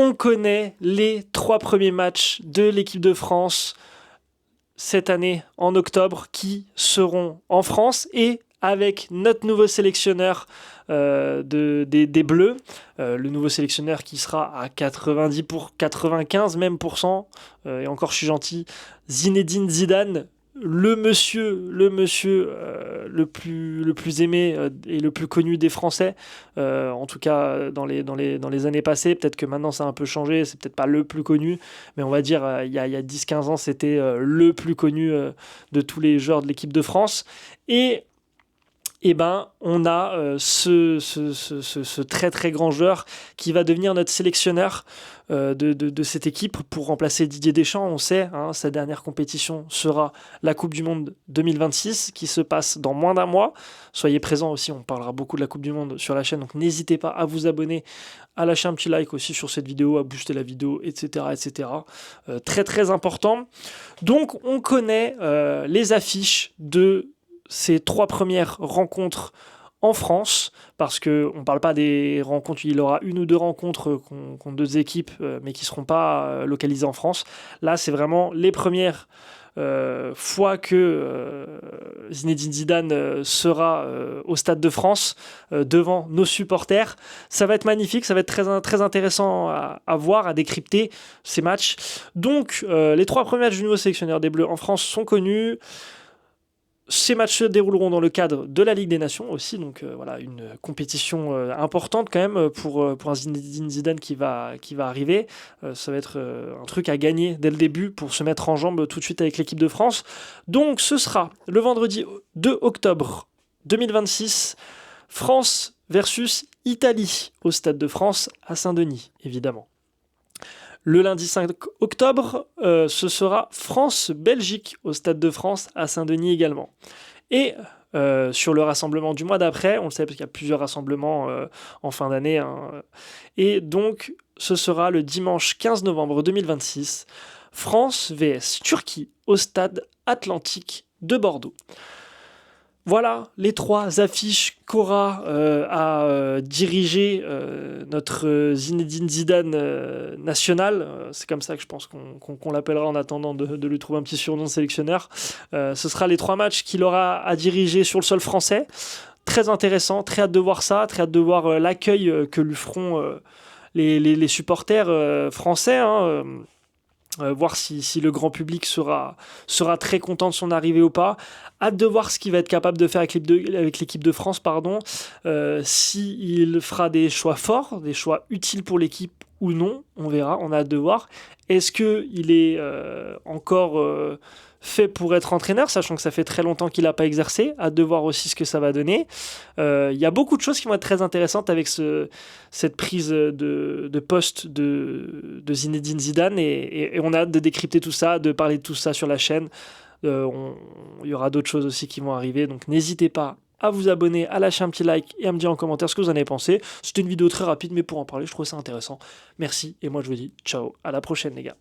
on connaît les 3 premiers matchs de l'équipe de France cette année en octobre qui seront en France et avec notre nouveau sélectionneur des Bleus, le nouveau sélectionneur qui sera à 90 pour 95 même pourcents, et encore je suis gentil, Zinedine Zidane, le monsieur le plus aimé et le plus connu des Français, en tout cas dans les années passées. Peut-être que maintenant ça a un peu changé, c'est peut-être pas le plus connu, mais on va dire il y a 10-15 ans c'était le plus connu de tous les joueurs de l'équipe de France. Et ben, on a ce très très grand joueur qui va devenir notre sélectionneur de cette équipe pour remplacer Didier Deschamps. On sait, sa dernière compétition sera la Coupe du Monde 2026 qui se passe dans moins d'un mois. Soyez présents aussi, on parlera beaucoup de la Coupe du Monde sur la chaîne, donc n'hésitez pas à vous abonner, à lâcher un petit like aussi sur cette vidéo, à booster la vidéo, etc. etc. Très très important. Donc on connaît les affiches de ces 3 premières rencontres en France, parce qu'on ne parle pas des rencontres, il y aura 1 ou 2 rencontres contre 2 équipes, mais qui ne seront pas localisées en France. Là, c'est vraiment les premières fois que Zinedine Zidane sera au Stade de France devant nos supporters. Ça va être magnifique, ça va être très, très intéressant à voir, à décrypter ces matchs. Donc, les 3 premiers matchs du nouveau sélectionneur des Bleus en France sont connus. Ces matchs se dérouleront dans le cadre de la Ligue des Nations aussi, donc voilà, une compétition importante quand même pour un Zinedine Zidane qui va arriver. Ça va être un truc à gagner dès le début pour se mettre en jambe tout de suite avec l'équipe de France. Donc ce sera le vendredi 2 octobre 2026, France versus Italie au Stade de France à Saint-Denis, évidemment. Le lundi 5 octobre, ce sera France-Belgique au Stade de France à Saint-Denis également. Et sur le rassemblement du mois d'après, on le sait parce qu'il y a plusieurs rassemblements en fin d'année, et donc ce sera le dimanche 15 novembre 2026, France vs Turquie au Stade Atlantique de Bordeaux. Voilà les 3 affiches qu'aura à diriger notre Zinedine Zidane national. C'est comme ça que je pense qu'on l'appellera en attendant de lui trouver un petit surnom de sélectionneur. Ce sera les 3 matchs qu'il aura à diriger sur le sol français. Très intéressant, très hâte de voir ça, très hâte de voir l'accueil que lui feront les supporters français. Voir si le grand public sera très content de son arrivée ou pas. Hâte de voir ce qu'il va être capable de faire avec l'équipe de France, s'il fera des choix forts, des choix utiles pour l'équipe ou non, on verra, on a hâte de voir. Est-ce qu'il est encore fait pour être entraîneur, sachant que ça fait très longtemps qu'il n'a pas exercé. Hâte de voir aussi ce que ça va donner. Il y a beaucoup de choses qui vont être très intéressantes avec cette prise de poste de Zinedine Zidane, et on a hâte de décrypter tout ça, de parler de tout ça sur la chaîne. Il y aura d'autres choses aussi qui vont arriver, donc n'hésitez pas à vous abonner, à lâcher un petit like et à me dire en commentaire ce que vous en avez pensé. C'était une vidéo très rapide, mais pour en parler, je trouve ça intéressant. Merci, et moi je vous dis ciao, à la prochaine les gars.